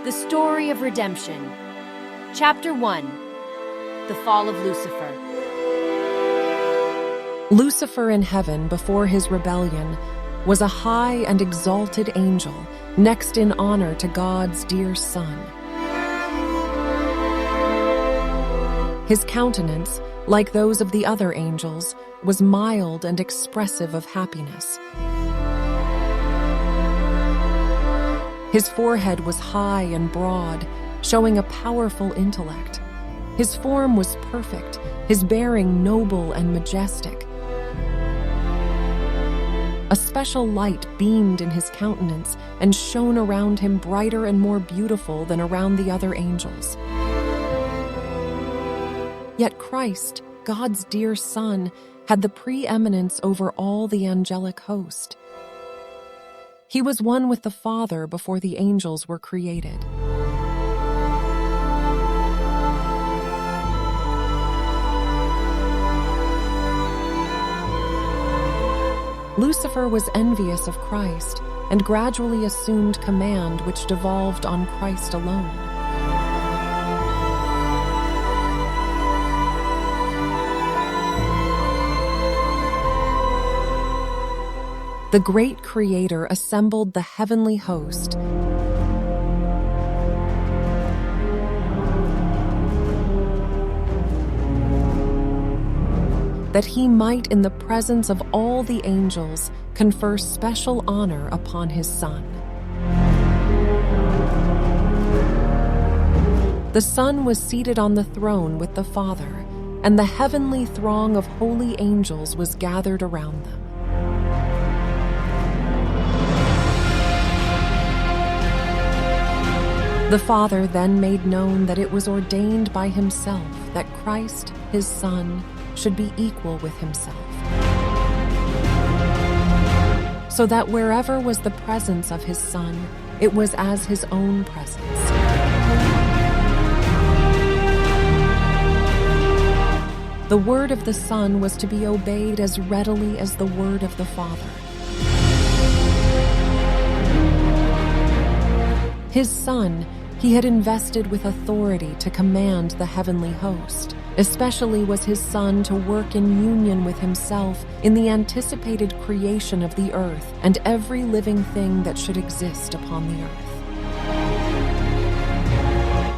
The Story of Redemption. Chapter 1. The Fall of Lucifer. Lucifer in heaven before his rebellion was a high and exalted angel, next in honor to God's dear Son. His countenance, like those of the other angels, was mild and expressive of happiness. His forehead was high and broad, showing a powerful intellect. His form was perfect, his bearing noble and majestic. A special light beamed in his countenance and shone around him brighter and more beautiful than around the other angels. Yet Christ, God's dear Son, had the preeminence over all the angelic host. He was one with the Father before the angels were created. Lucifer was envious of Christ and gradually assumed command which devolved on Christ alone. The great Creator assembled the heavenly host that he might, in the presence of all the angels, confer special honor upon his Son. The Son was seated on the throne with the Father, and the heavenly throng of holy angels was gathered around them. The Father then made known that it was ordained by himself that Christ, his Son, should be equal with himself, so that wherever was the presence of his Son, it was as his own presence. The word of the Son was to be obeyed as readily as the word of the Father. His Son he had invested with authority to command the heavenly host. Especially was his Son to work in union with himself in the anticipated creation of the earth and every living thing that should exist upon the earth.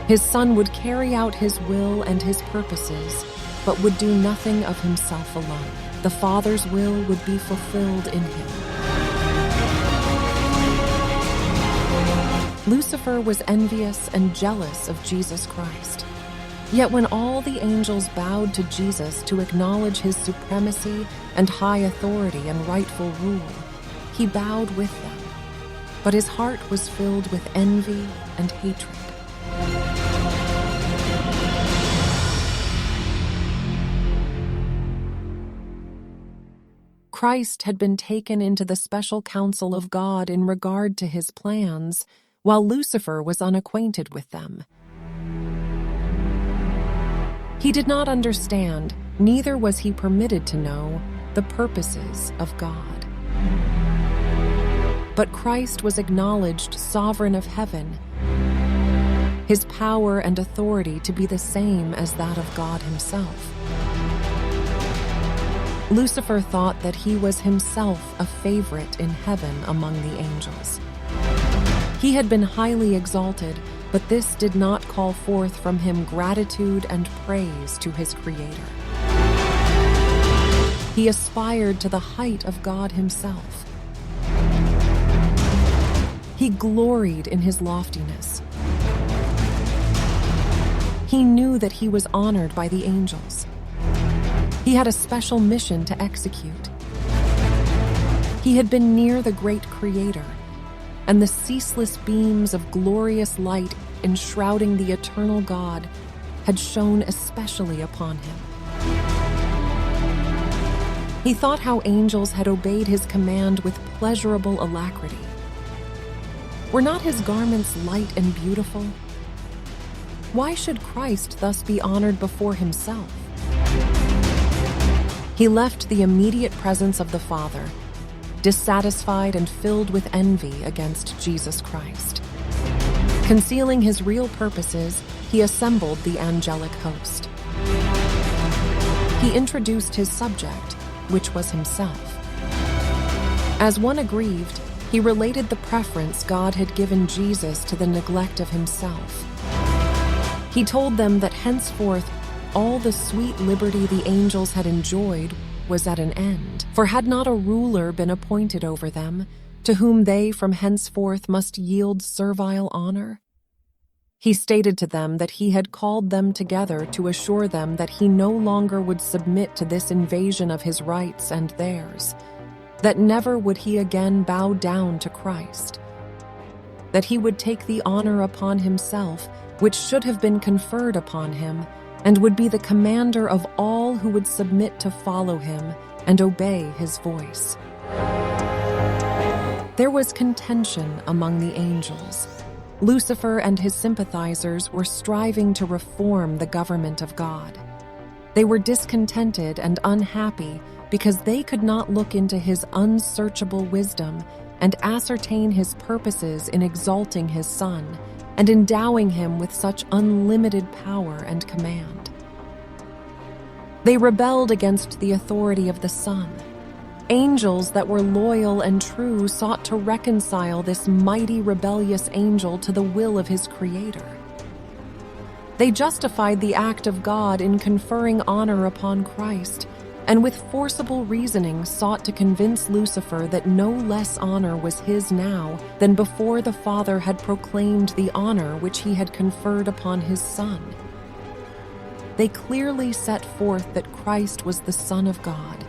His Son would carry out his will and his purposes, but would do nothing of himself alone. The Father's will would be fulfilled in him. Lucifer was envious and jealous of Jesus Christ. Yet when all the angels bowed to Jesus to acknowledge his supremacy and high authority and rightful rule, he bowed with them. But his heart was filled with envy and hatred. Christ had been taken into the special counsel of God in regard to his plans, while Lucifer was unacquainted with them. He did not understand, neither was he permitted to know, the purposes of God. But Christ was acknowledged sovereign of heaven, his power and authority to be the same as that of God himself. Lucifer thought that he was himself a favorite in heaven among the angels. He had been highly exalted, but this did not call forth from him gratitude and praise to his Creator. He aspired to the height of God himself. He gloried in his loftiness. He knew that he was honored by the angels. He had a special mission to execute. He had been near the great Creator, and the ceaseless beams of glorious light enshrouding the eternal God had shone especially upon him. He thought how angels had obeyed his command with pleasurable alacrity. Were not his garments light and beautiful? Why should Christ thus be honored before himself? He left the immediate presence of the Father, dissatisfied and filled with envy against Jesus Christ. Concealing his real purposes, he assembled the angelic host. He introduced his subject, which was himself. As one aggrieved, he related the preference God had given Jesus to the neglect of himself. He told them that henceforth all the sweet liberty the angels had enjoyed was at an end, for had not a ruler been appointed over them, to whom they from henceforth must yield servile honor? He stated to them that he had called them together to assure them that he no longer would submit to this invasion of his rights and theirs, that never would he again bow down to Christ, that he would take the honor upon himself which should have been conferred upon him, and would be the commander of all who would submit to follow him and obey his voice. There was contention among the angels. Lucifer and his sympathizers were striving to reform the government of God. They were discontented and unhappy because they could not look into his unsearchable wisdom and ascertain his purposes in exalting his Son and endowing him with such unlimited power and command. They rebelled against the authority of the Son. Angels that were loyal and true sought to reconcile this mighty rebellious angel to the will of his Creator. They justified the act of God in conferring honor upon Christ, and with forcible reasoning sought to convince Lucifer that no less honor was his now than before the Father had proclaimed the honor which he had conferred upon his Son. They clearly set forth that Christ was the Son of God,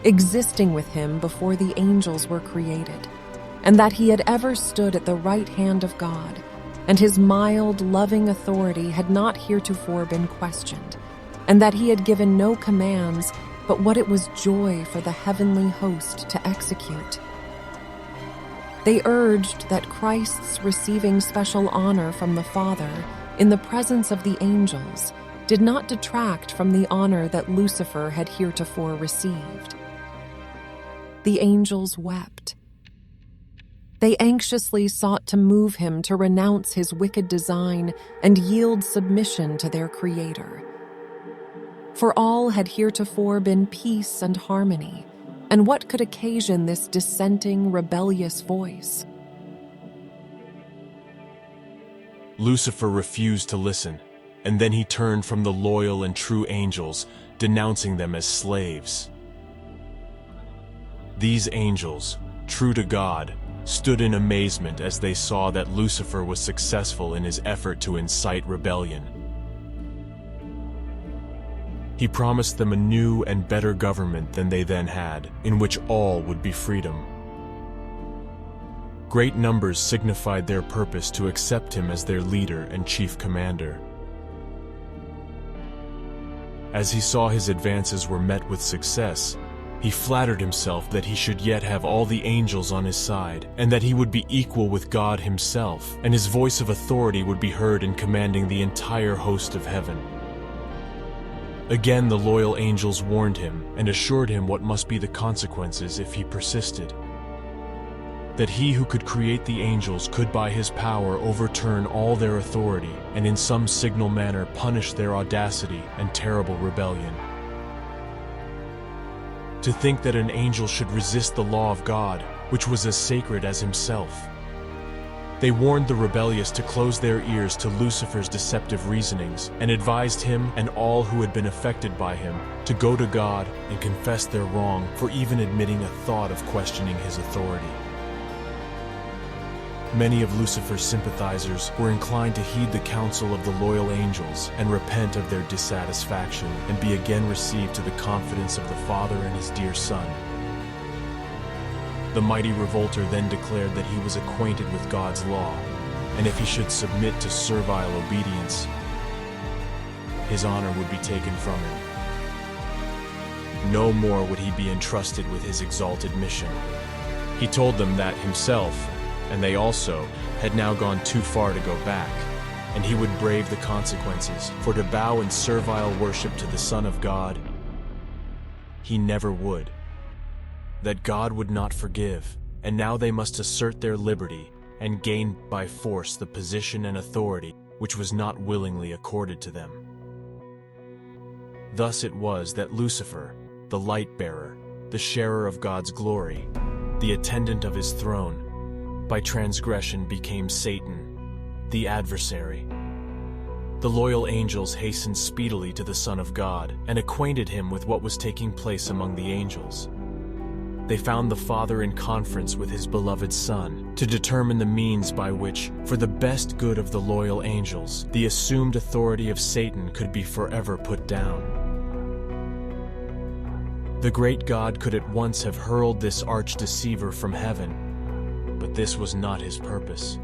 existing with him before the angels were created, and that he had ever stood at the right hand of God, and his mild, loving authority had not heretofore been questioned, and that he had given no commands but what it was joy for the heavenly host to execute. They urged that Christ's receiving special honor from the Father in the presence of the angels did not detract from the honor that Lucifer had heretofore received. The angels wept. They anxiously sought to move him to renounce his wicked design and yield submission to their Creator. For all had heretofore been peace and harmony, and what could occasion this dissenting, rebellious voice? Lucifer refused to listen, and then he turned from the loyal and true angels, denouncing them as slaves. These angels, true to God, stood in amazement as they saw that Lucifer was successful in his effort to incite rebellion. He promised them a new and better government than they then had, in which all would be freedom. Great numbers signified their purpose to accept him as their leader and chief commander. As he saw his advances were met with success, he flattered himself that he should yet have all the angels on his side, and that he would be equal with God himself, and his voice of authority would be heard in commanding the entire host of heaven. Again the loyal angels warned him and assured him what must be the consequences if he persisted. That he who could create the angels could by his power overturn all their authority and in some signal manner punish their audacity and terrible rebellion. To think that an angel should resist the law of God, which was as sacred as himself. They warned the rebellious to close their ears to Lucifer's deceptive reasonings and advised him and all who had been affected by him to go to God and confess their wrong for even admitting a thought of questioning his authority. Many of Lucifer's sympathizers were inclined to heed the counsel of the loyal angels and repent of their dissatisfaction and be again received to the confidence of the Father and his dear Son. The mighty revolter then declared that he was acquainted with God's law, and if he should submit to servile obedience, his honor would be taken from him. No more would he be entrusted with his exalted mission. He told them that himself, and they also, had now gone too far to go back, and he would brave the consequences, for to bow in servile worship to the Son of God, he never would. That God would not forgive, and now they must assert their liberty, and gained by force the position and authority which was not willingly accorded to them. Thus it was that Lucifer, the light-bearer, the sharer of God's glory, the attendant of his throne, by transgression became Satan, the adversary. The loyal angels hastened speedily to the Son of God and acquainted him with what was taking place among the angels. They found the Father in conference with his beloved Son to determine the means by which, for the best good of the loyal angels, the assumed authority of Satan could be forever put down. The great God could at once have hurled this arch-deceiver from heaven, but this was not his purpose.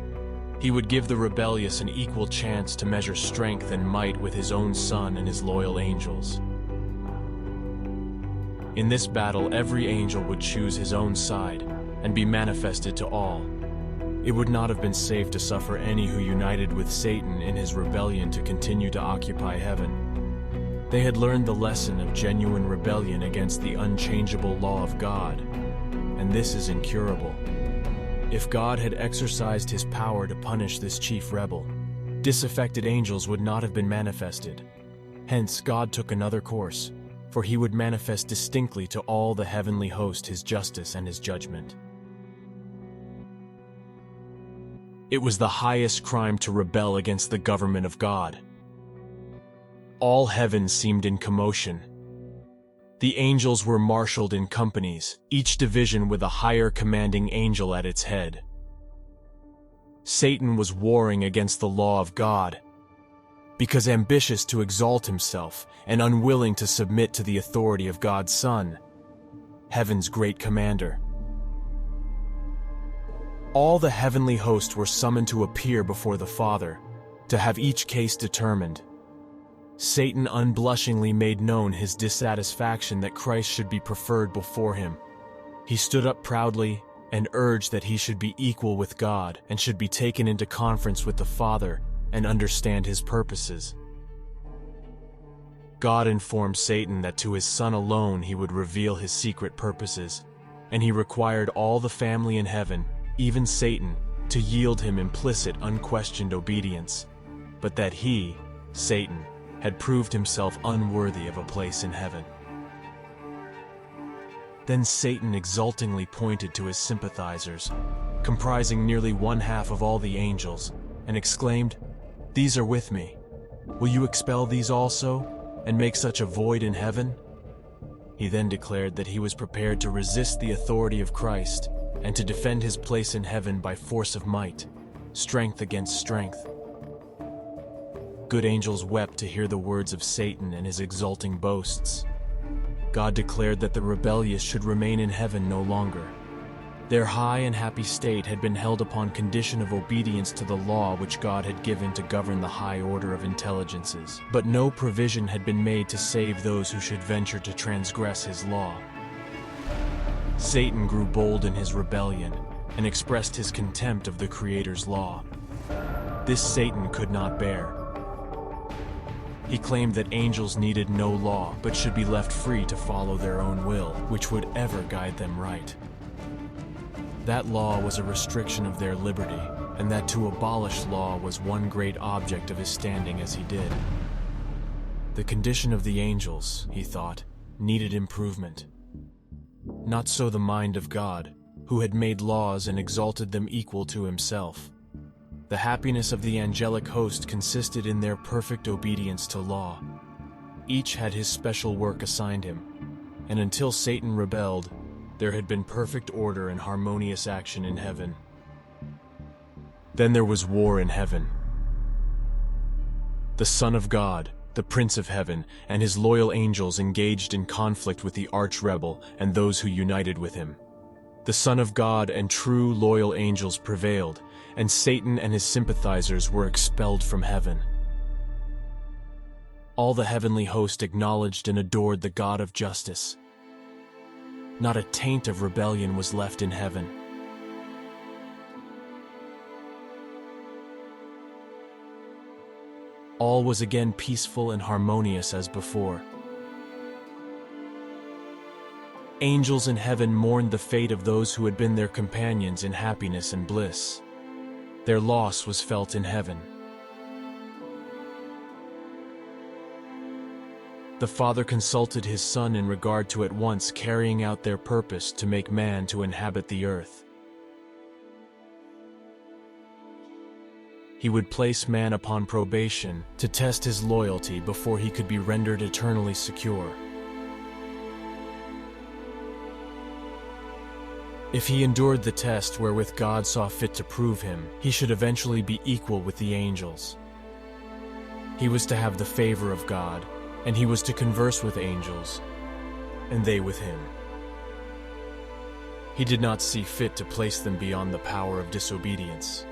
He would give the rebellious an equal chance to measure strength and might with his own Son and his loyal angels. In this battle, every angel would choose his own side and be manifested to all. It would not have been safe to suffer any who united with Satan in his rebellion to continue to occupy heaven. They had learned the lesson of genuine rebellion against the unchangeable law of God, and this is incurable. If God had exercised his power to punish this chief rebel, disaffected angels would not have been manifested. Hence, God took another course, for he would manifest distinctly to all the heavenly host his justice and his judgment. It was the highest crime to rebel against the government of God. All heaven seemed in commotion. The angels were marshaled in companies, each division with a higher commanding angel at its head. Satan was warring against the law of God, because ambitious to exalt himself and unwilling to submit to the authority of God's Son, heaven's great commander. All the heavenly host were summoned to appear before the Father, to have each case determined. Satan unblushingly made known his dissatisfaction that Christ should be preferred before him. He stood up proudly and urged that he should be equal with God and should be taken into conference with the Father and understand his purposes. God informed Satan that to his Son alone he would reveal his secret purposes, and he required all the family in heaven, even Satan, to yield him implicit, unquestioned obedience, but that he, Satan, had proved himself unworthy of a place in heaven. Then Satan exultingly pointed to his sympathizers, comprising nearly one-half of all the angels, and exclaimed, "These are with me. Will you expel these also, and make such a void in heaven?" He then declared that he was prepared to resist the authority of Christ and to defend his place in heaven by force of might, strength against strength. Good angels wept to hear the words of Satan and his exulting boasts. God declared that the rebellious should remain in heaven no longer. Their high and happy state had been held upon condition of obedience to the law which God had given to govern the high order of intelligences, but no provision had been made to save those who should venture to transgress his law. Satan grew bold in his rebellion and expressed his contempt of the Creator's law. This Satan could not bear. He claimed that angels needed no law, but should be left free to follow their own will, which would ever guide them right. That law was a restriction of their liberty, and that to abolish law was one great object of his standing as he did. The condition of the angels, he thought, needed improvement. Not so the mind of God, who had made laws and exalted them equal to himself. The happiness of the angelic host consisted in their perfect obedience to law. Each had his special work assigned him, and until Satan rebelled, there had been perfect order and harmonious action in heaven. Then there was war in heaven. The Son of God, the Prince of Heaven, and his loyal angels engaged in conflict with the arch-rebel and those who united with him. The Son of God and true loyal angels prevailed, and Satan and his sympathizers were expelled from heaven. All the heavenly host acknowledged and adored the God of justice. Not a taint of rebellion was left in heaven. All was again peaceful and harmonious as before. Angels in heaven mourned the fate of those who had been their companions in happiness and bliss. Their loss was felt in heaven. The Father consulted his Son in regard to at once carrying out their purpose to make man to inhabit the earth. He would place man upon probation to test his loyalty before he could be rendered eternally secure. If he endured the test wherewith God saw fit to prove him, he should eventually be equal with the angels. He was to have the favor of God, and he was to converse with angels, and they with him. He did not see fit to place them beyond the power of disobedience.